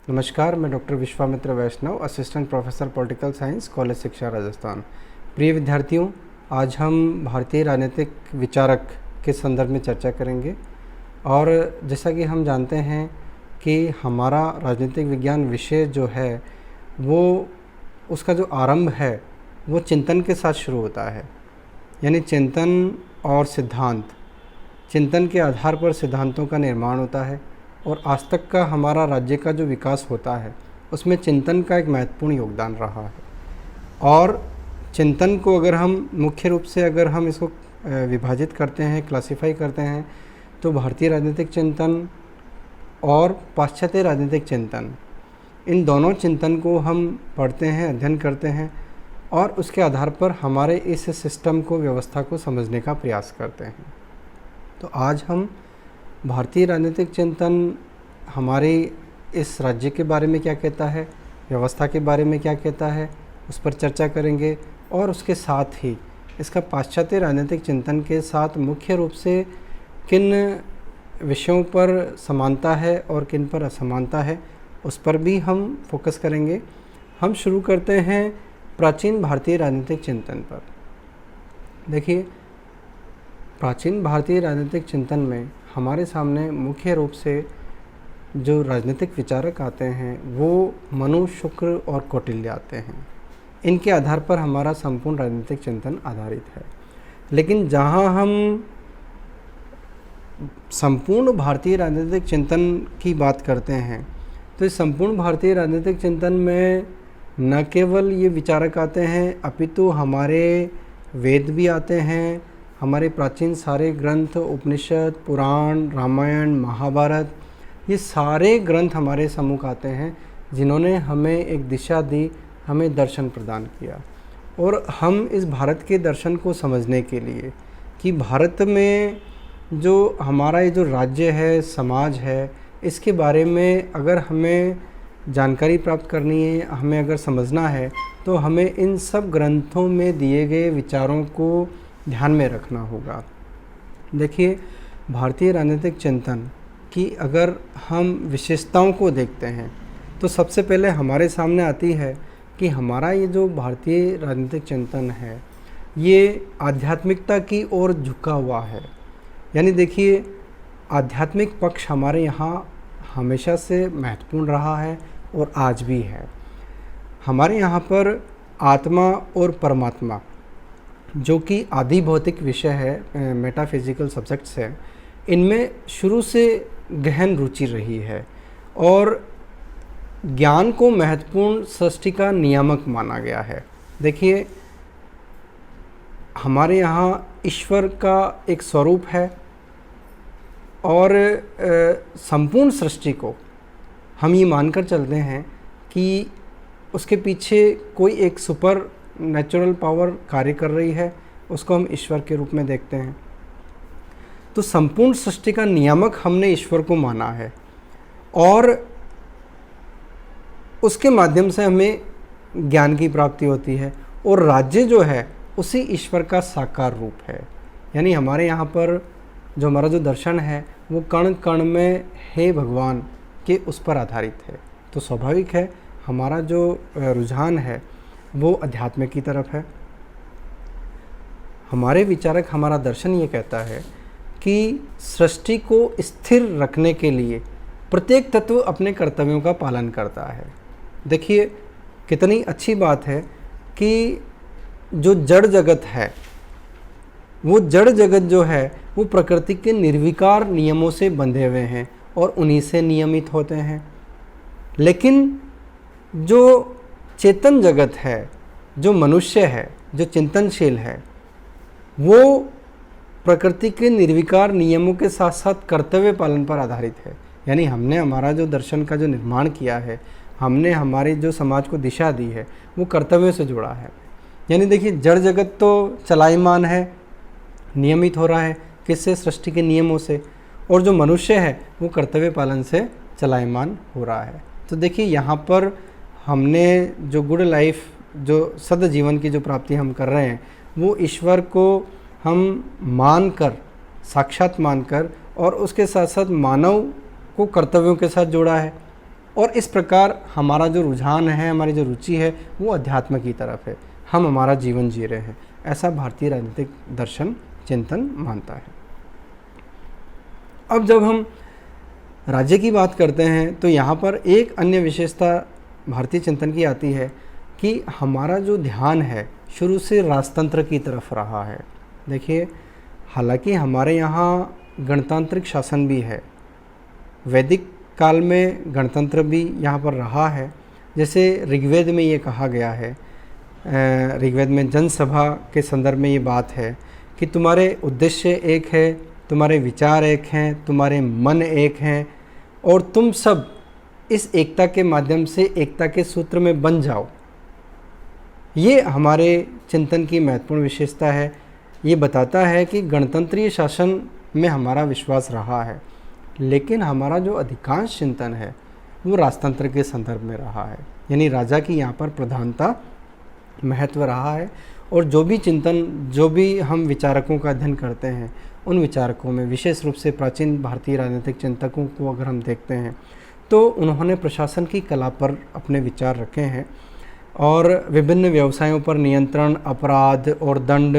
नमस्कार, मैं doctor Vishwamitra Vaishnav, assistant professor political science, college शिक्षा राजस्थान। प्रिय विद्यार्थियों, आज हम भारतीय राजनीतिक विचारक के संदर्भ में चर्चा करेंगे। और जैसा कि हम जानते हैं कि हमारा राजनीतिक विज्ञान विषय जो है वो उसका जो आरंभ है वो चिंतन के साथ शुरू होता है। यानी चिंतन और सिद्धांत, चिंतन के आधार पर सिद्धांतों का निर्माण होता है। और आज तक का हमारा राज्य का जो विकास होता है उसमें चिंतन का एक महत्वपूर्ण योगदान रहा है। और चिंतन को अगर हम मुख्य रूप से अगर हम इसको विभाजित करते हैं, क्लासिफाई करते हैं, तो भारतीय राजनीतिक चिंतन और पाश्चात्य राजनीतिक चिंतन, इन दोनों चिंतन को हम पढ़ते हैं, अध्ययन करते हैं और उसके आधार पर हमारे इस सिस्टम को, व्यवस्था को समझने का प्रयास करते हैं। तो आज हम भारतीय राजनीतिक चिंतन हमारे इस राज्य के बारे में क्या कहता है, व्यवस्था के बारे में क्या कहता है, उस पर चर्चा करेंगे। और उसके साथ ही इसका पाश्चात्य राजनीतिक चिंतन के साथ मुख्य रूप से किन विषयों पर समानता है और किन पर असमानता है, उस पर भी हम फोकस करेंगे। हम शुरू करते हैं प्राचीन भारतीय राजनीतिक चिंतन पर। देखिए, प्राचीन भारतीय राजनीतिक चिंतन में हमारे सामने मुख्य रूप से जो राजनीतिक विचारक आते हैं वो मनु, शुक्र और कौटिल्य आते हैं। इनके आधार पर हमारा संपूर्ण राजनीतिक चिंतन आधारित है। लेकिन जहाँ हम संपूर्ण भारतीय राजनीतिक चिंतन की बात करते हैं तो इस संपूर्ण भारतीय राजनीतिक चिंतन में न केवल ये विचारक आते हैं अपितु हमारे वेद भी आते हैं, हमारे प्राचीन सारे ग्रंथ, उपनिषद, पुराण, रामायण, महाभारत, ये सारे ग्रंथ हमारे सम्मुख आते हैं जिन्होंने हमें एक दिशा दी, हमें दर्शन प्रदान किया। और हम इस भारत के दर्शन को समझने के लिए कि भारत में जो हमारा ये जो राज्य है, समाज है, इसके बारे में अगर हमें जानकारी प्राप्त करनी है, हमें अगर समझना है, तो हमें इन सब ग्रंथों में दिए गए विचारों को ध्यान में रखना होगा। देखिए, भारतीय राजनीतिक चिंतन की अगर हम विशेषताओं को देखते हैं तो सबसे पहले हमारे सामने आती है कि हमारा ये जो भारतीय राजनीतिक चिंतन है ये आध्यात्मिकता की ओर झुका हुआ है। यानी देखिए, आध्यात्मिक पक्ष हमारे यहाँ हमेशा से महत्वपूर्ण रहा है और आज भी है। हमारे यहाँ पर आत्मा और परमात्मा, जो कि आदि भौतिक विषय है, मेटाफिजिकल सब्जेक्ट्स है, इनमें शुरू से गहन रुचि रही है और ज्ञान को महत्वपूर्ण सृष्टि का नियामक माना गया है। देखिए, हमारे यहाँ ईश्वर का एक स्वरूप है और संपूर्ण सृष्टि को हम ये मानकर चलते हैं कि उसके पीछे कोई एक सुपर नेचुरल पावर कार्य कर रही है, उसको हम ईश्वर के रूप में देखते हैं। तो संपूर्ण सृष्टि का नियामक हमने ईश्वर को माना है और उसके माध्यम से हमें ज्ञान की प्राप्ति होती है। और राज्य जो है उसी ईश्वर का साकार रूप है। यानी हमारे यहाँ पर जो हमारा जो दर्शन है वो कण कण में हे भगवान के उस पर आधारित है। तो स्वाभाविक है हमारा जो रुझान है वो अध्यात्म की तरफ है। हमारे विचारक, हमारा दर्शन ये कहता है कि सृष्टि को स्थिर रखने के लिए प्रत्येक तत्व अपने कर्तव्यों का पालन करता है। देखिए, कितनी अच्छी बात है कि जो जड़ जगत है, वो जड़ जगत जो है वो प्रकृति के निर्विकार नियमों से बंधे हुए हैं और उन्हीं से नियमित होते हैं। लेकिन जो चेतन जगत है, जो मनुष्य है, जो चिंतनशील है, वो प्रकृति के निर्विकार नियमों के साथ साथ कर्तव्य पालन पर आधारित है। यानी हमने हमारा जो दर्शन का जो निर्माण किया है, हमने हमारी जो समाज को दिशा दी है, वो कर्तव्यों से जुड़ा है। यानी देखिए, जड़ जगत तो चलायमान है, नियमित हो रहा है, किससे? सृष्टि के नियमों से। और जो मनुष्य है वो कर्तव्य पालन से चलायमान हो रहा है। तो देखिए, यहाँ पर हमने जो गुड लाइफ, जो सद जीवन की जो प्राप्ति हम कर रहे हैं, वो ईश्वर को हम मानकर, साक्षात मानकर, और उसके साथ साथ मानव को कर्तव्यों के साथ जोड़ा है। और इस प्रकार हमारा जो रुझान है, हमारी जो रुचि है वो अध्यात्म की तरफ है, हम हमारा जीवन जी रहे हैं, ऐसा भारतीय राजनीतिक दर्शन चिंतन मानता है। अब जब हम राज्य की बात करते हैं तो यहाँ पर एक अन्य विशेषता भारतीय चिंतन की आती है कि हमारा जो ध्यान है शुरू से राजतंत्र की तरफ रहा है। देखिए, हालांकि हमारे यहाँ गणतांत्रिक शासन भी है, वैदिक काल में गणतंत्र भी यहाँ पर रहा है। जैसे ऋग्वेद में ये कहा गया है, ऋग्वेद में जनसभा के संदर्भ में ये बात है कि तुम्हारे उद्देश्य एक है, तुम्हारे विचार एक हैं, तुम्हारे मन एक हैं और तुम सब इस एकता के माध्यम से एकता के सूत्र में बन जाओ। ये हमारे चिंतन की महत्वपूर्ण विशेषता है। ये बताता है कि गणतंत्रीय शासन में हमारा विश्वास रहा है, लेकिन हमारा जो अधिकांश चिंतन है वो राजतंत्र के संदर्भ में रहा है, यानी राजा की यहाँ पर प्रधानता महत्व रहा है। और जो भी चिंतन, जो भी हम विचारकों का अध्ययन करते हैं, उन विचारकों में विशेष रूप से प्राचीन भारतीय राजनीतिक चिंतकों को अगर हम देखते हैं तो उन्होंने प्रशासन की कला पर अपने विचार रखे हैं और विभिन्न व्यवसायों पर नियंत्रण, अपराध और दंड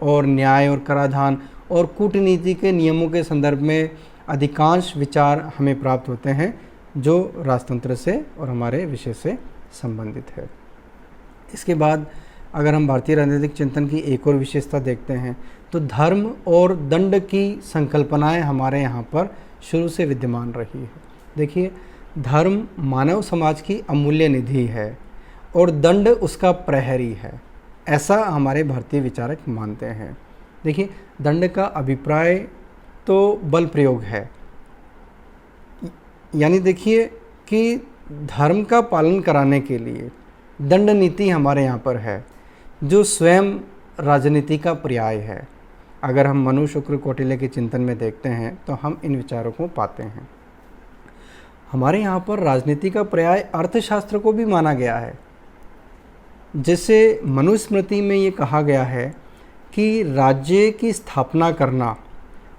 और न्याय और कराधान और कूटनीति के नियमों के संदर्भ में अधिकांश विचार हमें प्राप्त होते हैं जो राजतंत्र से और हमारे विषय से संबंधित है। इसके बाद अगर हम भारतीय राजनीतिक चिंतन की एक और विशेषता देखते हैं तो धर्म और दंड की संकल्पनाएं हमारे यहाँ पर शुरू से विद्यमान रही है। देखिए, धर्म मानव समाज की अमूल्य निधि है और दंड उसका प्रहरी है, ऐसा हमारे भारतीय विचारक मानते हैं। देखिए, दंड का अभिप्राय तो बल प्रयोग है, यानी देखिए कि धर्म का पालन कराने के लिए दंड नीति हमारे यहाँ पर है जो स्वयं राजनीति का पर्याय है। अगर हम मनु शुक्र कौटिल्य के चिंतन में देखते हैं तो हम इन विचारों को पाते हैं। हमारे यहाँ पर राजनीति का पर्याय अर्थशास्त्र को भी माना गया है। जैसे मनुस्मृति में ये कहा गया है कि राज्य की स्थापना करना,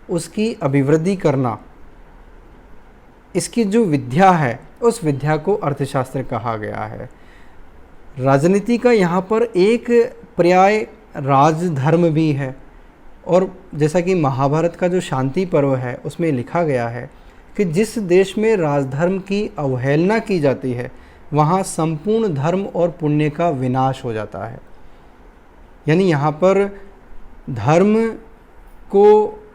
उसकी अभिवृद्धि करना, इसकी जो विद्या है उस विद्या को अर्थशास्त्र कहा गया है। राजनीति का यहाँ पर एक पर्याय राजधर्म भी है और जैसा कि महाभारत का जो शांति पर्व है उसमें लिखा गया है कि जिस देश में राजधर्म की अवहेलना की जाती है वहाँ संपूर्ण धर्म और पुण्य का विनाश हो जाता है। यानी यहाँ पर धर्म को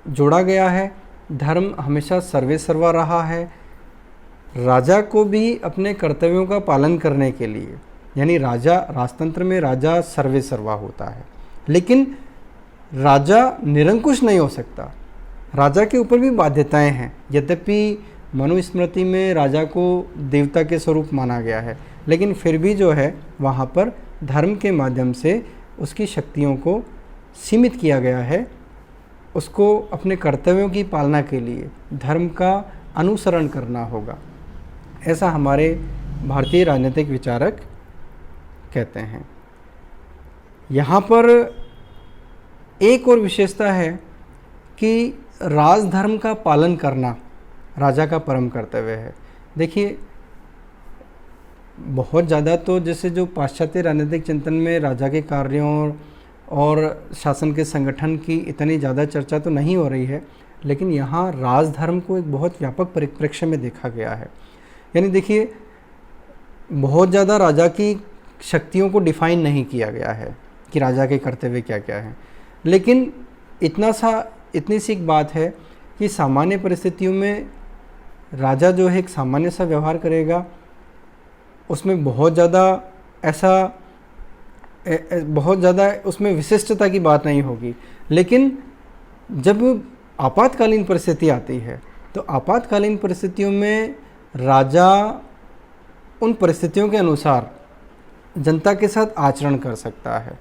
जोड़ा गया है, धर्म हमेशा सर्वे सर्वा रहा है। राजा को भी अपने कर्तव्यों का पालन करने के लिए, यानी राजा, राजतंत्र में राजा सर्वे सर्वा होता है, लेकिन राजा निरंकुश नहीं हो सकता, राजा के ऊपर भी बाध्यताएं हैं। यद्यपि मनुस्मृति में राजा को देवता के स्वरूप माना गया है, लेकिन फिर भी जो है वहाँ पर धर्म के माध्यम से उसकी शक्तियों को सीमित किया गया है। उसको अपने कर्तव्यों की पालना के लिए धर्म का अनुसरण करना होगा, ऐसा हमारे भारतीय राजनीतिक विचारक कहते हैं। यहाँ पर एक और विशेषता है कि राजधर्म का पालन करना राजा का परम कर्तव्य है। देखिए, बहुत ज़्यादा तो जैसे जो पाश्चात्य राजनीतिक चिंतन में राजा के कार्यों और शासन के संगठन की इतनी ज़्यादा चर्चा तो नहीं हो रही है, लेकिन यहाँ राजधर्म को एक बहुत व्यापक परिप्रेक्ष्य में देखा गया है। यानी देखिए, बहुत ज़्यादा राजा की शक्तियों को डिफाइन नहीं किया गया है कि राजा के कर्तव्य क्या क्या हैं, लेकिन इतनी सी एक बात है कि सामान्य परिस्थितियों में राजा जो है एक सामान्य सा व्यवहार करेगा, उसमें बहुत ज़्यादा उसमें विशिष्टता की बात नहीं होगी। लेकिन जब आपातकालीन परिस्थिति आती है तो आपातकालीन परिस्थितियों में राजा उन परिस्थितियों के अनुसार जनता के साथ आचरण कर सकता है।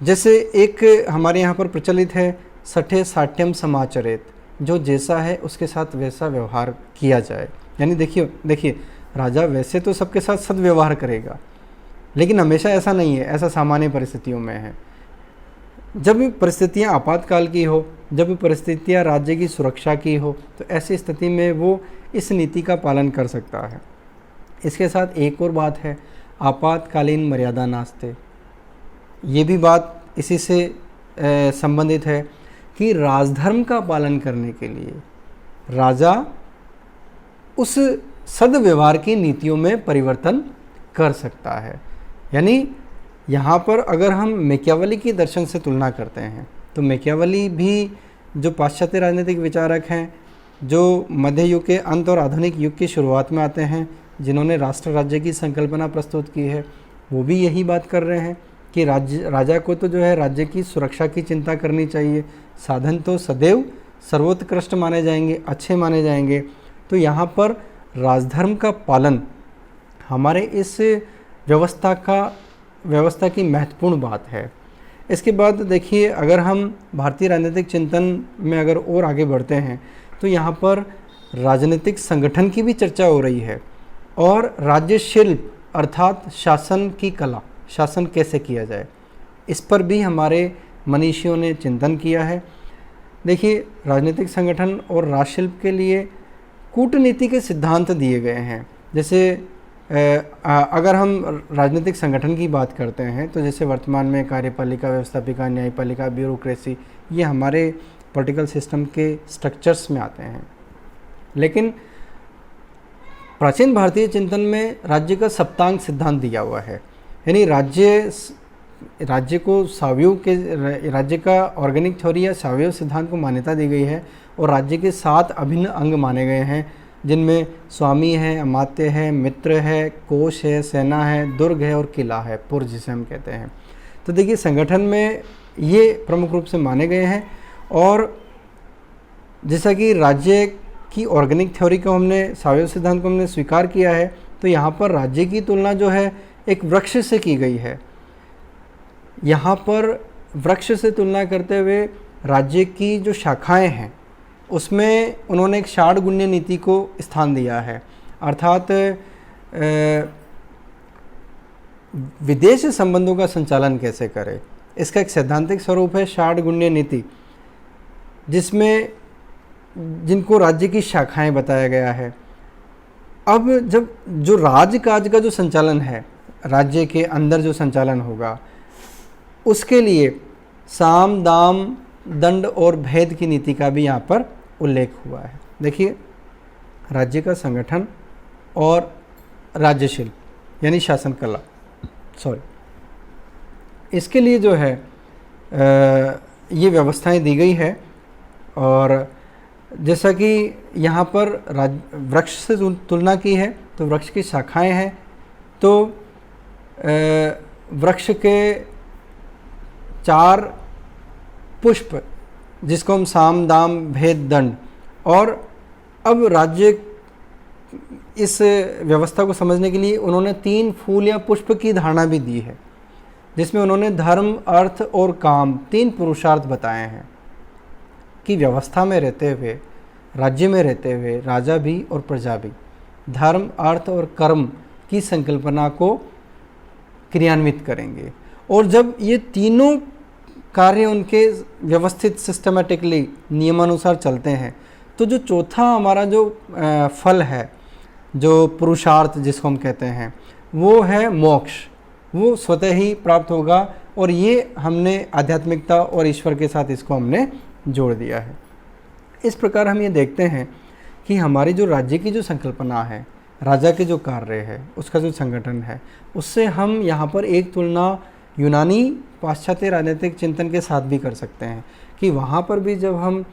जैसे एक हमारे यहाँ पर प्रचलित है, सठे साठ्यम समाचरेत, जो जैसा है उसके साथ वैसा व्यवहार किया जाए। यानी देखिए राजा वैसे तो सबके साथ सद्व्यवहार करेगा, लेकिन हमेशा ऐसा नहीं है, ऐसा सामान्य परिस्थितियों में है। जब भी परिस्थितियाँ आपातकाल की हो, जब भी परिस्थितियाँ राज्य की सुरक्षा की हो, तो ऐसी स्थिति में वो इस नीति का पालन कर सकता है। इसके साथ एक और बात है, आपातकालीन मर्यादा नास्ते। ये भी बात इसी से संबंधित है कि राजधर्म का पालन करने के लिए राजा उस सद्व्यवहार की नीतियों में परिवर्तन कर सकता है। यानी यहाँ पर अगर हम मैकियावेली की दर्शन से तुलना करते हैं तो मैकियावेली भी जो पाश्चात्य राजनीतिक विचारक हैं, जो मध्य युग के अंत और आधुनिक युग की शुरुआत में आते हैं, जिन्होंने राष्ट्र राज्य की संकल्पना प्रस्तुत की है, वो भी यही बात कर रहे हैं कि राजा को तो जो है राज्य की सुरक्षा की चिंता करनी चाहिए, साधन तो सदैव सर्वोत्कृष्ट माने जाएंगे, अच्छे माने जाएंगे। तो यहाँ पर राजधर्म का पालन हमारे इस व्यवस्था की महत्वपूर्ण बात है। इसके बाद देखिए, अगर हम भारतीय राजनीतिक चिंतन में अगर और आगे बढ़ते हैं तो यहाँ पर राजनीतिक संगठन की भी चर्चा हो रही है और राज्य शिल्प अर्थात शासन की कला, शासन कैसे किया जाए, इस पर भी हमारे मनीषियों ने चिंतन किया है। देखिए, राजनीतिक संगठन और राजशिल्प के लिए कूटनीति के सिद्धांत दिए गए हैं। जैसे अगर हम राजनीतिक संगठन की बात करते हैं तो जैसे वर्तमान में कार्यपालिका, व्यवस्थापिका, न्यायपालिका, ब्यूरोक्रेसी, ये हमारे पॉलिटिकल सिस्टम के स्ट्रक्चर्स में आते हैं। लेकिन प्राचीन भारतीय चिंतन में राज्य का सप्तांग सिद्धांत दिया हुआ है। यानी राज्य को राज्य का ऑर्गेनिक थ्योरी या सावयव सिद्धांत को मान्यता दी गई है और राज्य के 7 अभिन्न अंग माने गए हैं, जिनमें स्वामी है, अमात्य है, मित्र है, कोष है, सेना है, दुर्ग है और किला है, पुर जिसे हम कहते हैं। तो देखिए, संगठन में ये प्रमुख रूप से माने गए हैं। और जैसा कि राज्य की ऑर्गेनिक थ्योरी को हमने, सावयव सिद्धांत को हमने स्वीकार किया है, तो यहाँ पर राज्य की तुलना जो है एक वृक्ष से की गई है। यहाँ पर वृक्ष से तुलना करते हुए राज्य की जो शाखाएं हैं उसमें उन्होंने एक षाड्गुण्य नीति को स्थान दिया है। अर्थात विदेश संबंधों का संचालन कैसे करें, इसका एक सैद्धांतिक स्वरूप है षाड्गुण्य नीति, जिसमें जिनको राज्य की शाखाएं बताया गया है। अब जब जो राजकाज का जो संचालन है, राज्य के अंदर जो संचालन होगा, उसके लिए साम, दाम, दंड और भेद की नीति का भी यहाँ पर उल्लेख हुआ है। देखिए, राज्य का संगठन और राज्य शिल्प यानी शासन कला, इसके लिए जो है ये व्यवस्थाएं दी गई है। और जैसा कि यहाँ पर वृक्ष से तुलना की है तो वृक्ष की शाखाएं हैं, तो वृक्ष के 4 पुष्प, जिसको हम साम, दाम, भेद, दंड, और अब राज्य इस व्यवस्था को समझने के लिए उन्होंने 3 फूल या पुष्प की धारणा भी दी है, जिसमें उन्होंने धर्म, अर्थ और काम 3 पुरुषार्थ बताए हैं कि व्यवस्था में रहते हुए, राज्य में रहते हुए राजा भी और प्रजा भी धर्म, अर्थ और कर्म की संकल्पना को क्रियान्वित करेंगे। और जब ये तीनों कार्य उनके व्यवस्थित सिस्टमेटिकली नियमानुसार चलते हैं, तो जो चौथा हमारा जो फल है, जो पुरुषार्थ जिसको हम कहते हैं, वो है मोक्ष, वो स्वतः ही प्राप्त होगा। और ये हमने आध्यात्मिकता और ईश्वर के साथ इसको हमने जोड़ दिया है। इस प्रकार हम ये देखते हैं कि हमारी जो राज्य की जो संकल्पना है, राजा के जो कार्य है, उसका जो संगठन है, उससे हम यहाँ पर एक तुलना यूनानी पाश्चात्य राजनीतिक चिंतन के साथ भी कर सकते हैं कि वहाँ पर भी जब हम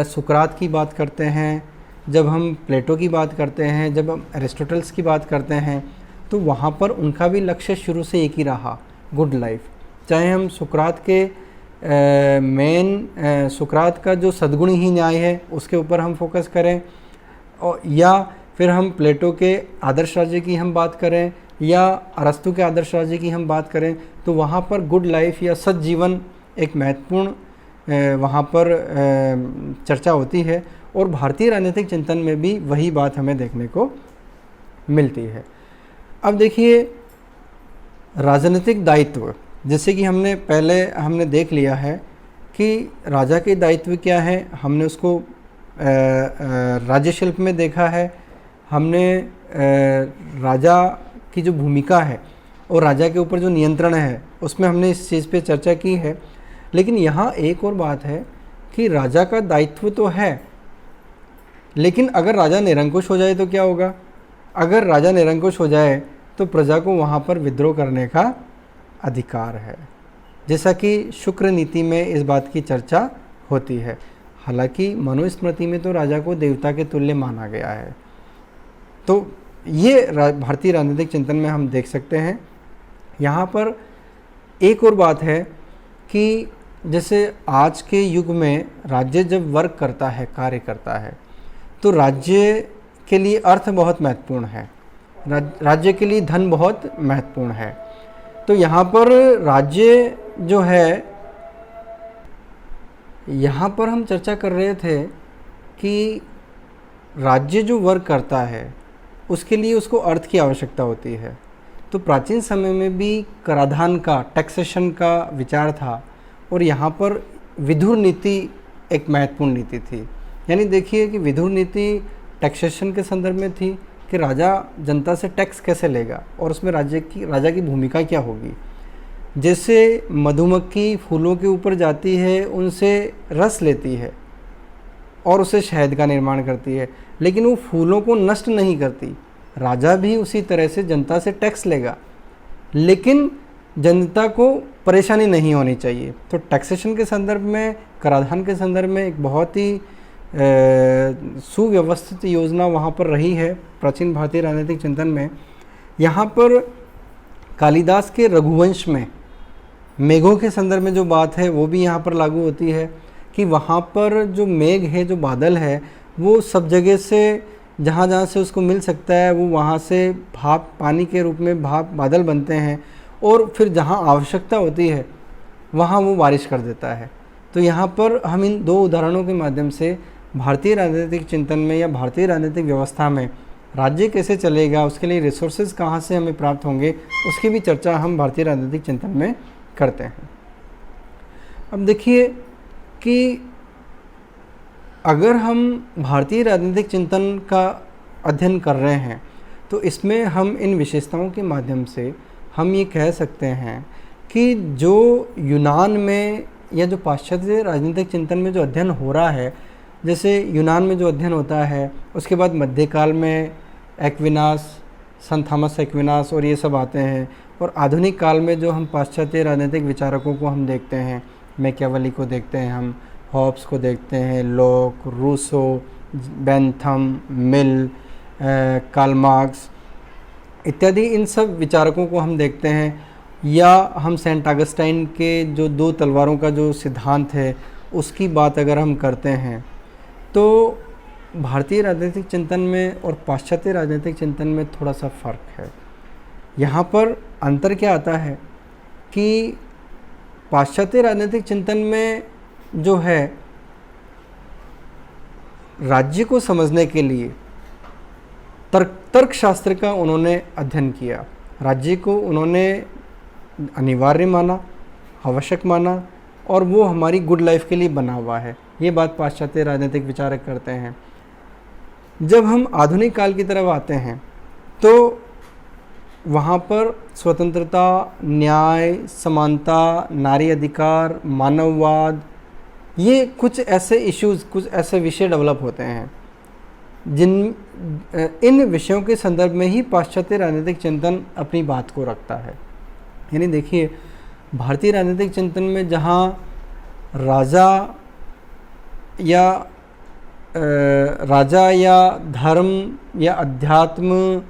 सुकरात की बात करते हैं, जब हम प्लेटो की बात करते हैं, जब हम एरिस्टोटल्स की बात करते हैं, तो वहाँ पर उनका भी लक्ष्य शुरू से एक ही रहा, गुड लाइफ। चाहे हम सुकरात के सुकरात का जो सद्गुणी ही न्याय है उसके ऊपर हम फोकस करें, और या फिर हम प्लेटो के आदर्श राज्य की हम बात करें या अरस्तु के आदर्श राज्य की हम बात करें, तो वहाँ पर गुड लाइफ या सज्जीवन एक महत्वपूर्ण वहाँ पर चर्चा होती है। और भारतीय राजनीतिक चिंतन में भी वही बात हमें देखने को मिलती है। अब देखिए, राजनीतिक दायित्व, जैसे कि हमने देख लिया है कि राजा के दायित्व क्या है, हमने उसको राज्य शिल्प में देखा है, हमने राजा की जो भूमिका है और राजा के ऊपर जो नियंत्रण है उसमें हमने इस चीज़ पे चर्चा की है। लेकिन यहाँ एक और बात है कि राजा का दायित्व तो है, लेकिन अगर राजा निरंकुश हो जाए तो क्या होगा? अगर राजा निरंकुश हो जाए तो प्रजा को वहाँ पर विद्रोह करने का अधिकार है, जैसा कि शुक्र नीति में इस बात की चर्चा होती है। हालांकि मनुस्मृति में तो राजा को देवता के तुल्य माना गया है। तो ये भारतीय राजनीतिक चिंतन में हम देख सकते हैं। यहाँ पर एक और बात है कि जैसे आज के युग में राज्य जब वर्क करता है, कार्य करता है, तो राज्य के लिए अर्थ बहुत महत्वपूर्ण है, राज्य के लिए धन बहुत महत्वपूर्ण है। तो यहाँ पर राज्य जो है, यहाँ पर हम चर्चा कर रहे थे कि राज्य जो वर्क करता है उसके लिए उसको अर्थ की आवश्यकता होती है। तो प्राचीन समय में भी कराधान का, टैक्सेशन का विचार था, और यहाँ पर विधुर नीति एक महत्वपूर्ण नीति थी। यानी देखिए कि विधुर नीति टैक्सेशन के संदर्भ में थी कि राजा जनता से टैक्स कैसे लेगा और उसमें राजा की भूमिका क्या होगी। जैसे मधुमक्खी फूलों के ऊपर जाती है, उनसे रस लेती है और उसे शहद का निर्माण करती है, लेकिन वो फूलों को नष्ट नहीं करती। राजा भी उसी तरह से जनता से टैक्स लेगा, लेकिन जनता को परेशानी नहीं होनी चाहिए। तो टैक्सेशन के संदर्भ में, कराधान के संदर्भ में एक बहुत ही सुव्यवस्थित योजना वहाँ पर रही है प्राचीन भारतीय राजनीतिक चिंतन में। यहाँ पर कालिदास के रघुवंश में मेघों के संदर्भ में जो बात है वो भी यहाँ पर लागू होती है कि वहाँ पर जो मेघ है, जो बादल है, वो सब जगह से जहाँ जहाँ से उसको मिल सकता है वो वहाँ से भाप, पानी के रूप में भाप बादल बनते हैं, और फिर जहाँ आवश्यकता होती है वहाँ वो बारिश कर देता है। तो यहाँ पर हम इन दो उदाहरणों के माध्यम से भारतीय राजनीतिक चिंतन में या भारतीय राजनीतिक व्यवस्था में राज्य कैसे चलेगा, उसके लिए रिसोर्सेज कहाँ से हमें प्राप्त होंगे, उसकी भी चर्चा हम भारतीय राजनीतिक चिंतन में करते हैं। अब देखिए कि अगर हम भारतीय राजनीतिक चिंतन का अध्ययन कर रहे हैं तो इसमें हम इन विशेषताओं के माध्यम से हम ये कह सकते हैं कि जो यूनान में या जो पाश्चात्य राजनीतिक चिंतन में जो अध्ययन हो रहा है, जैसे यूनान में जो अध्ययन होता है, उसके बाद मध्यकाल में एक्विनास, संत थॉमस एक्विनास और ये सब आते हैं, और आधुनिक काल में जो हम पाश्चात्य राजनीतिक विचारकों को हम देखते हैं, मैकियावेली को देखते हैं, हम हॉब्स को देखते हैं, लॉक, रूसो, बेंथम, मिल, कार्ल मार्क्स इत्यादि, इन सब विचारकों को हम देखते हैं। या हम सेंट ऑगस्टाइन के जो दो तलवारों का जो सिद्धांत है उसकी बात अगर हम करते हैं, तो भारतीय राजनीतिक चिंतन में और पाश्चात्य राजनीतिक चिंतन में थोड़ा सा फ़र्क है। यहाँ पर अंतर क्या आता है कि पाश्चात्य राजनीतिक चिंतन में जो है राज्य को समझने के लिए तर्कशास्त्र का उन्होंने अध्ययन किया। राज्य को उन्होंने अनिवार्य माना, आवश्यक माना, और वो हमारी गुड लाइफ के लिए बना हुआ है। ये बात पाश्चात्य राजनीतिक विचारक करते हैं। जब हम आधुनिक काल की तरफ आते हैं तो वहाँ पर स्वतंत्रता, न्याय, समानता, नारी अधिकार, मानववाद, ये कुछ ऐसे इश्यूज़, कुछ ऐसे विषय डेवलप होते हैं इन विषयों के संदर्भ में ही पाश्चात्य राजनीतिक चिंतन अपनी बात को रखता है। यानी देखिए, भारतीय राजनीतिक चिंतन में जहाँ राजा या धर्म या अध्यात्म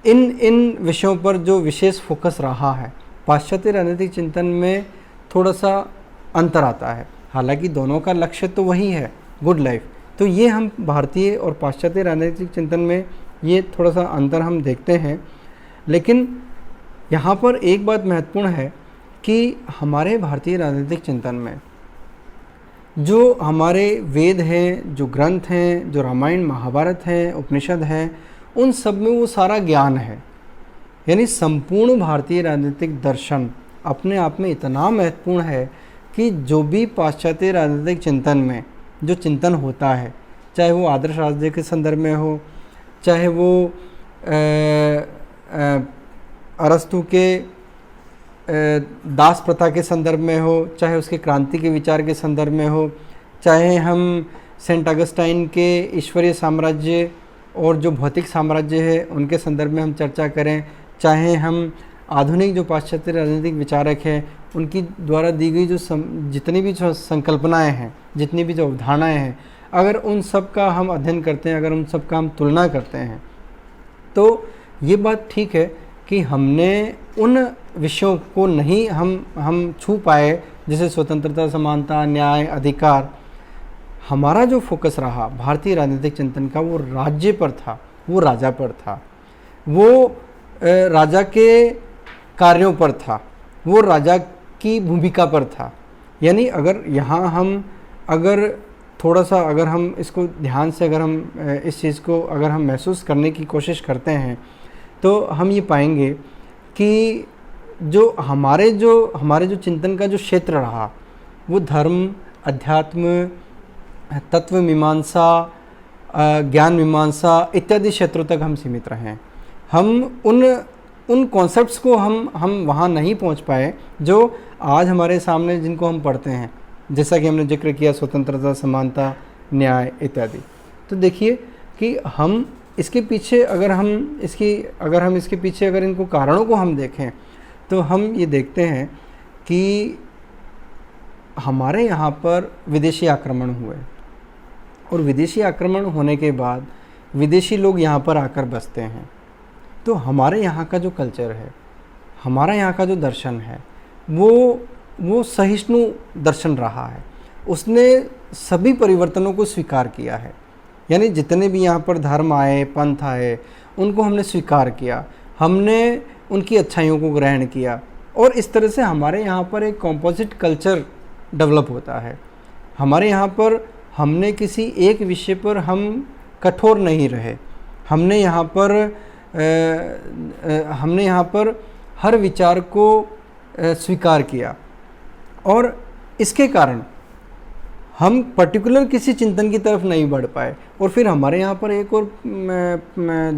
इन विषयों पर जो विशेष फोकस रहा है, पाश्चात्य राजनीतिक चिंतन में थोड़ा सा अंतर आता है। हालांकि दोनों का लक्ष्य तो वही है, गुड लाइफ। तो ये हम भारतीय और पाश्चात्य राजनीतिक चिंतन में ये थोड़ा सा अंतर हम देखते हैं। लेकिन यहाँ पर एक बात महत्वपूर्ण है कि हमारे भारतीय राजनीतिक चिंतन में जो हमारे वेद हैं, जो ग्रंथ हैं, जो रामायण महाभारत हैं, उपनिषद हैं, उन सब में वो सारा ज्ञान है। यानी संपूर्ण भारतीय राजनीतिक दर्शन अपने आप में इतना महत्वपूर्ण है कि जो भी पाश्चात्य राजनीतिक चिंतन में जो चिंतन होता है, चाहे वो आदर्श राज्य के संदर्भ में हो, चाहे वो अरस्तु के दास प्रथा के संदर्भ में हो, चाहे उसके क्रांति के विचार के संदर्भ में हो, चाहे हम सेंट अगस्टाइन के ईश्वरीय साम्राज्य और जो भौतिक साम्राज्य है उनके संदर्भ में हम चर्चा करें, चाहे हम आधुनिक जो पाश्चात्य राजनीतिक विचारक हैं उनकी द्वारा दी गई जो जितनी भी जो संकल्पनाएं हैं, जितनी भी जो अवधारणाएं हैं, अगर उन सब का हम अध्ययन करते हैं, अगर उन सब का हम तुलना करते हैं, तो ये बात ठीक है कि हमने उन विषयों को नहीं हम छू पाए, जैसे स्वतंत्रता, समानता, न्याय, अधिकार। हमारा जो फोकस रहा भारतीय राजनीतिक चिंतन का वो राज्य पर था, वो राजा पर था, वो राजा के कार्यों पर था, वो राजा की भूमिका पर था। यानी अगर यहाँ हम अगर थोड़ा सा अगर हम इसको ध्यान से अगर हम इस चीज़ को अगर हम महसूस करने की कोशिश करते हैं तो हम ये पाएंगे कि जो हमारे जो चिंतन का जो क्षेत्र रहा वो धर्म, अध्यात्म, तत्व मीमांसा, ज्ञान मीमांसा इत्यादि क्षेत्रों तक हम सीमित रहे। हम उन कॉन्सेप्ट्स को हम वहाँ नहीं पहुँच पाए जो आज हमारे सामने जिनको हम पढ़ते हैं, जैसा कि हमने जिक्र किया स्वतंत्रता, समानता, न्याय इत्यादि। तो देखिए कि हम इसके पीछे अगर हम इसके पीछे अगर इनको कारणों को हम देखें तो हम ये देखते हैं कि हमारे यहाँ पर विदेशी आक्रमण हुए और विदेशी आक्रमण होने के बाद विदेशी लोग यहाँ पर आकर बसते हैं। तो हमारे यहाँ का जो कल्चर है, हमारा यहाँ का जो दर्शन है वो सहिष्णु दर्शन रहा है। उसने सभी परिवर्तनों को स्वीकार किया है। यानी जितने भी यहाँ पर धर्म आए, पंथ आए, उनको हमने स्वीकार किया, हमने उनकी अच्छाइयों को ग्रहण किया और इस तरह से हमारे यहाँ पर एक कॉम्पोजिट कल्चर डेवलप होता है। हमारे यहाँ पर हमने किसी एक विषय पर हम कठोर नहीं रहे। हमने यहाँ पर हर विचार को स्वीकार किया और इसके कारण हम पर्टिकुलर किसी चिंतन की तरफ नहीं बढ़ पाए। और फिर हमारे यहाँ पर एक और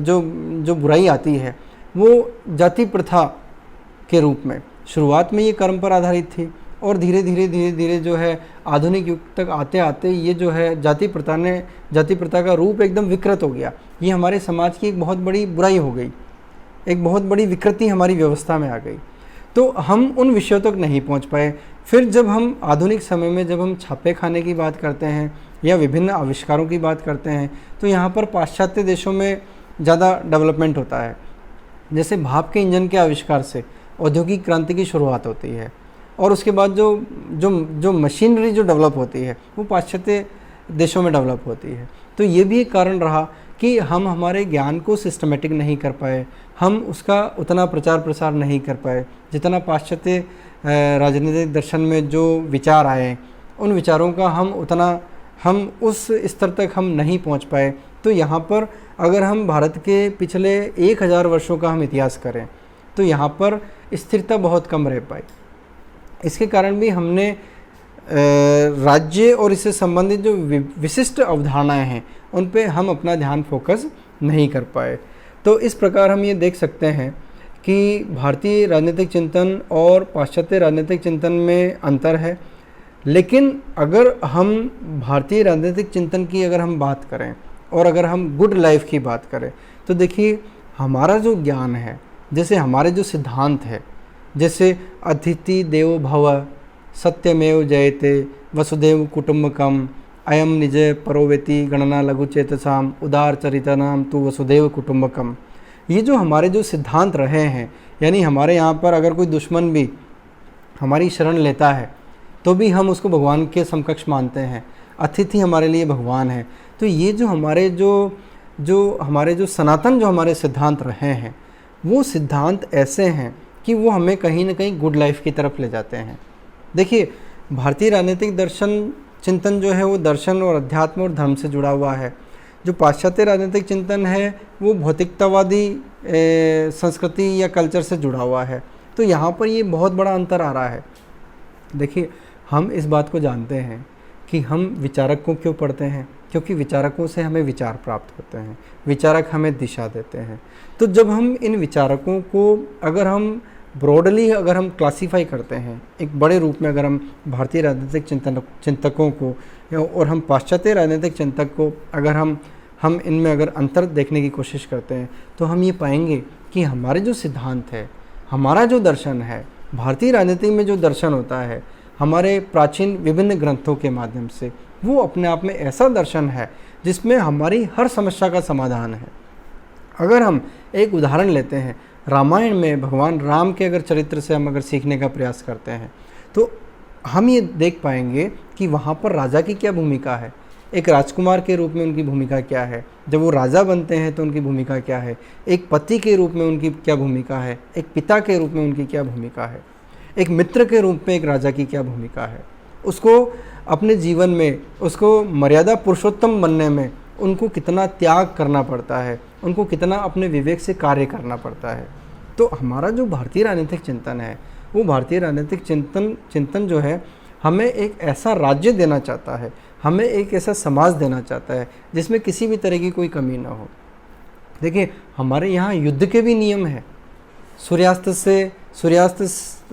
जो बुराई आती है वो जाति प्रथा के रूप में। शुरुआत में ये कर्म पर आधारित थी और धीरे धीरे जो है आधुनिक युग तक आते आते ये जो है जाति प्रथा का रूप एकदम विकृत हो गया। ये हमारे समाज की एक बहुत बड़ी बुराई हो गई, एक बहुत बड़ी विकृति हमारी व्यवस्था में आ गई। तो हम उन विषयों तक नहीं पहुंच पाए। फिर जब हम आधुनिक समय में जब हम छापे खाने की बात करते हैं या विभिन्न आविष्कारों की बात करते हैं तो यहाँ पर पाश्चात्य देशों में ज़्यादा डेवलपमेंट होता है। जैसे भाप के इंजन के आविष्कार से औद्योगिक क्रांति की शुरुआत होती है और उसके बाद जो मशीनरी जो डेवलप होती है वो पाश्चात्य देशों में डेवलप होती है। तो ये भी एक कारण रहा कि हम हमारे ज्ञान को सिस्टमेटिक नहीं कर पाए, हम उसका उतना प्रचार प्रसार नहीं कर पाए जितना पाश्चात्य राजनीतिक दर्शन में जो विचार आए उन विचारों का हम उस स्तर तक हम नहीं पहुंच पाए। तो यहाँ पर अगर हम भारत के पिछले 1000 वर्षों का हम इतिहास करें तो यहाँ पर स्थिरता बहुत कम रह पाई। इसके कारण भी हमने राज्य और इससे संबंधित जो विशिष्ट अवधारणाएं हैं उन पे हम अपना ध्यान फोकस नहीं कर पाए। तो इस प्रकार हम ये देख सकते हैं कि भारतीय राजनीतिक चिंतन और पाश्चात्य राजनीतिक चिंतन में अंतर है। लेकिन अगर हम भारतीय राजनीतिक चिंतन की अगर हम बात करें और अगर हम गुड लाइफ की बात करें तो देखिए हमारा जो ज्ञान है, जैसे हमारे जो सिद्धांत है, जैसे अतिथि देवो भव, सत्यमेव जयते, वसुदेव कुटुम्बकम, अयम निज परोवेति, गणना लघुचेतसाम, उदार चरितनाम तु वसुदेव कुटुम्बकम। ये जो हमारे जो सिद्धांत रहे हैं, यानी हमारे यहाँ पर अगर कोई दुश्मन भी हमारी शरण लेता है तो भी हम उसको भगवान के समकक्ष मानते हैं। अतिथि हमारे लिए भगवान है। तो ये जो हमारे जो सनातन जो हमारे सिद्धांत रहे हैं वो सिद्धांत ऐसे हैं कि वो हमें कहीं ना कहीं गुड लाइफ की तरफ ले जाते हैं। देखिए भारतीय राजनीतिक दर्शन चिंतन जो है वो दर्शन और अध्यात्म और धर्म से जुड़ा हुआ है। जो पाश्चात्य राजनीतिक चिंतन है वो भौतिकतावादी संस्कृति या कल्चर से जुड़ा हुआ है। तो यहाँ पर ये बहुत बड़ा अंतर आ रहा है। देखिए हम इस बात को जानते हैं कि हम विचारक को क्यों पढ़ते हैं, क्योंकि विचारकों से हमें विचार प्राप्त होते हैं, विचारक हमें दिशा देते हैं। तो जब हम इन विचारकों को अगर हम ब्रॉडली अगर हम क्लासीफाई करते हैं, एक बड़े रूप में अगर हम भारतीय राजनीतिक चिंतकों को और हम पाश्चात्य राजनीतिक चिंतक को अगर हम इनमें अगर अंतर देखने की कोशिश करते हैं, तो हम ये पाएंगे कि हमारे जो सिद्धांत है, हमारा जो दर्शन है, भारतीय राजनीति में जो दर्शन होता है हमारे प्राचीन विभिन्न ग्रंथों के माध्यम से, वो अपने आप में ऐसा दर्शन है जिसमें हमारी हर समस्या का समाधान है। अगर हम एक उदाहरण लेते हैं, रामायण में भगवान राम के अगर चरित्र से हम अगर सीखने का प्रयास करते हैं, तो हम ये देख पाएंगे कि वहाँ पर राजा की क्या भूमिका है, एक राजकुमार के रूप में उनकी भूमिका क्या है, जब वो राजा बनते हैं तो उनकी भूमिका क्या है, एक पति के रूप में उनकी क्या भूमिका है, एक पिता के रूप में उनकी क्या भूमिका है, एक मित्र के रूप में एक राजा की क्या भूमिका है। उसको अपने जीवन में उसको मर्यादा पुरुषोत्तम बनने में उनको कितना त्याग करना पड़ता है, उनको कितना अपने विवेक से कार्य करना पड़ता है। तो हमारा जो भारतीय राजनीतिक चिंतन है, वो भारतीय राजनीतिक चिंतन जो है हमें एक ऐसा राज्य देना चाहता है, हमें एक ऐसा समाज देना चाहता है जिसमें किसी भी तरह की कोई कमी ना हो। देखिए, हमारे यहाँ युद्ध के भी नियम है। सूर्यास्त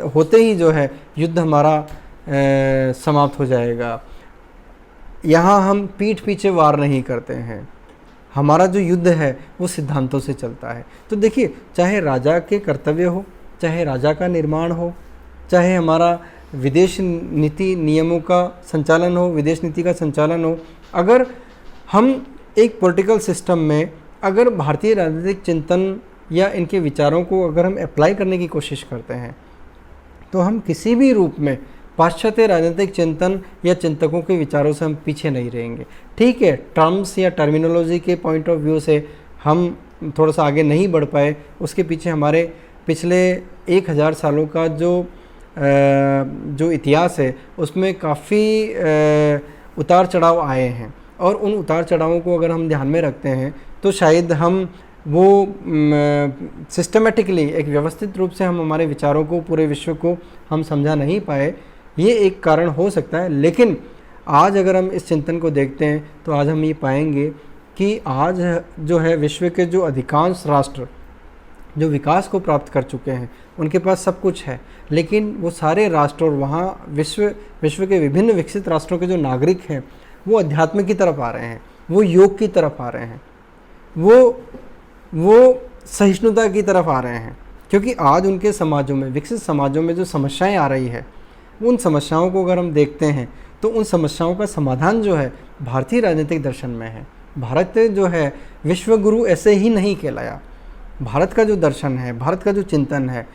होते ही जो है युद्ध हमारा समाप्त हो जाएगा। यहाँ हम पीठ पीछे वार नहीं करते हैं, हमारा जो युद्ध है वो सिद्धांतों से चलता है। तो देखिए, चाहे राजा के कर्तव्य हो, चाहे राजा का निर्माण हो, चाहे हमारा विदेश नीति नियमों का संचालन हो, विदेश नीति का संचालन हो, अगर हम एक पॉलिटिकल सिस्टम में अगर भारतीय राजनीतिक चिंतन या इनके विचारों को अगर हम अप्लाई करने की कोशिश करते हैं, तो हम किसी भी रूप में पाश्चात्य राजनीतिक चिंतन या चिंतकों के विचारों से हम पीछे नहीं रहेंगे। ठीक है, टर्म्स या टर्मिनोलॉजी के पॉइंट ऑफ व्यू से हम थोड़ा सा आगे नहीं बढ़ पाए, उसके पीछे हमारे पिछले 1000 सालों का जो इतिहास है उसमें काफ़ी उतार चढ़ाव आए हैं, और उन उतार चढ़ावों को अगर हम ध्यान में रखते हैं तो शायद हम वो सिस्टमेटिकली एक व्यवस्थित रूप से हम हमारे विचारों को, पूरे विश्व को हम समझा नहीं पाए, ये एक कारण हो सकता है। लेकिन आज अगर हम इस चिंतन को देखते हैं तो आज हम ये पाएंगे कि आज जो है विश्व के जो अधिकांश राष्ट्र जो विकास को प्राप्त कर चुके हैं, उनके पास सब कुछ है, लेकिन वो सारे राष्ट्र और वहाँ विश्व के विभिन्न विकसित राष्ट्रों के जो नागरिक हैं वो अध्यात्म की तरफ आ रहे हैं, वो योग की तरफ आ रहे हैं, वो सहिष्णुता की तरफ आ रहे हैं। क्योंकि आज उनके समाजों में, विकसित समाजों में जो समस्याएं आ रही है, उन समस्याओं को अगर हम देखते हैं तो उन समस्याओं का समाधान जो है भारतीय राजनीतिक दर्शन में है। भारत जो है विश्व गुरु ऐसे ही नहीं कहलाया। भारत का जो दर्शन है, भारत का जो चिंतन है,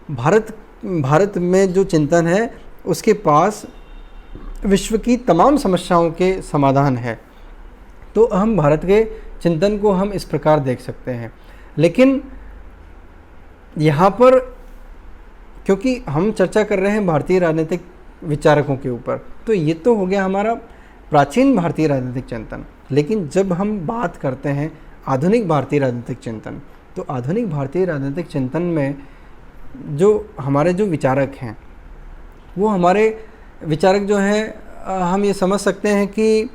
भारत में जो चिंतन है उसके पास विश्व की तमाम समस्याओं के समाधान है। तो हम भारत के चिंतन को हम इस प्रकार देख सकते हैं। लेकिन यहाँ पर क्योंकि हम चर्चा कर रहे हैं भारतीय राजनीतिक विचारकों के ऊपर, तो ये तो हो गया हमारा प्राचीन भारतीय राजनीतिक चिंतन। लेकिन जब हम बात करते हैं आधुनिक भारतीय राजनीतिक चिंतन, तो आधुनिक भारतीय राजनीतिक चिंतन में जो हमारे जो विचारक हैं, वो हमारे विचारक जो हैं हम ये समझ सकते हैं कि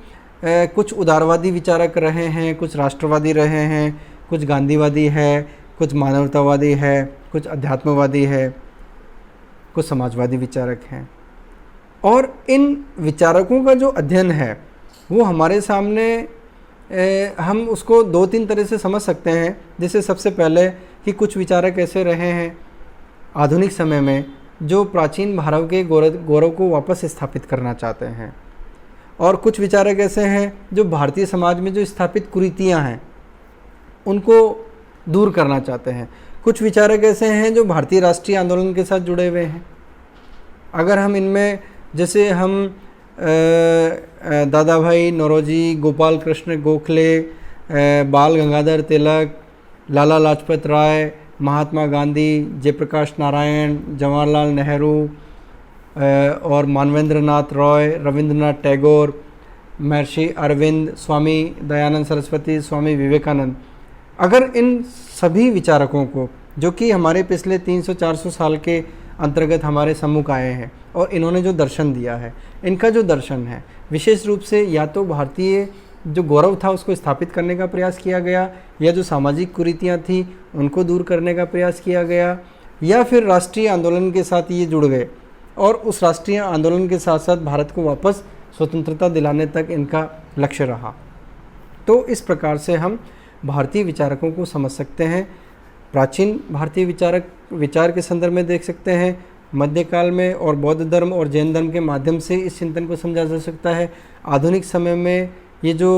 कुछ उदारवादी विचारक रहे हैं, कुछ राष्ट्रवादी रहे हैं, कुछ गांधीवादी है, कुछ मानवतावादी है, कुछ अध्यात्मवादी है, कुछ समाजवादी विचारक हैं। और इन विचारकों का जो अध्ययन है वो हमारे सामने हम उसको 2-3 तरह से समझ सकते हैं। जैसे सबसे पहले कि कुछ विचारक ऐसे रहे हैं आधुनिक समय में जो प्राचीन भारत के गौरव को वापस स्थापित करना चाहते हैं, और कुछ विचारक ऐसे हैं जो भारतीय समाज में जो स्थापित कुरीतियां हैं उनको दूर करना चाहते हैं। कुछ विचारक ऐसे हैं जो भारतीय राष्ट्रीय आंदोलन के साथ जुड़े हुए हैं। अगर हम इनमें जैसे हम दादा भाई नौरोजी, गोपाल कृष्ण गोखले, बाल गंगाधर तिलक, लाला लाजपत राय, महात्मा गांधी, जयप्रकाश नारायण, जवाहरलाल नेहरू और मानवेंद्र नाथ रॉय, रविंद्रनाथ टैगोर, महर्षि अरविंद, स्वामी दयानंद सरस्वती, स्वामी विवेकानंद, अगर इन सभी विचारकों को जो कि हमारे पिछले 300-400 साल के अंतर्गत हमारे सम्मुख आए हैं और इन्होंने जो दर्शन दिया है, इनका जो दर्शन है विशेष रूप से या तो भारतीय जो गौरव था उसको स्थापित करने का प्रयास किया गया, या जो सामाजिक कुरीतियाँ थी उनको दूर करने का प्रयास किया गया, या फिर राष्ट्रीय आंदोलन के साथ ये जुड़ गए और उस राष्ट्रीय आंदोलन के साथ साथ भारत को वापस स्वतंत्रता दिलाने तक इनका लक्ष्य रहा। तो इस प्रकार से हम भारतीय विचारकों को समझ सकते हैं। प्राचीन भारतीय विचार के संदर्भ में देख सकते हैं, मध्यकाल में और बौद्ध धर्म और जैन धर्म के माध्यम से इस चिंतन को समझा जा सकता है। आधुनिक समय में ये जो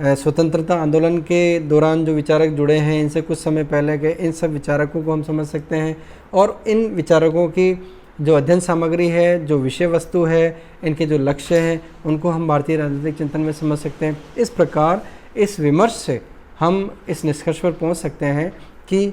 स्वतंत्रता आंदोलन के दौरान जो विचारक जुड़े हैं, इनसे कुछ समय पहले के, इन सब विचारकों को हम समझ सकते हैं। और इन विचारकों की जो अध्ययन सामग्री है, जो विषय वस्तु है, इनके जो लक्ष्य हैं, उनको हम भारतीय राजनीतिक चिंतन में समझ सकते हैं। इस प्रकार इस विमर्श से हम इस निष्कर्ष पर पहुंच सकते हैं कि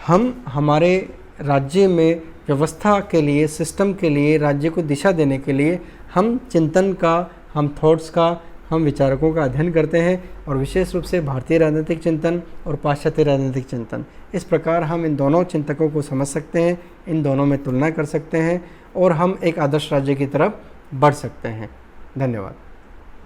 हम हमारे राज्य में व्यवस्था के लिए, सिस्टम के लिए, राज्य को दिशा देने के लिए हम चिंतन का, हम थॉट्स का, हम विचारकों का अध्ययन करते हैं, और विशेष रूप से भारतीय राजनीतिक चिंतन और पाश्चात्य राजनीतिक चिंतन। इस प्रकार हम इन दोनों चिंतकों को समझ सकते हैं, इन दोनों में तुलना कर सकते हैं और हम एक आदर्श राज्य की तरफ बढ़ सकते हैं। धन्यवाद।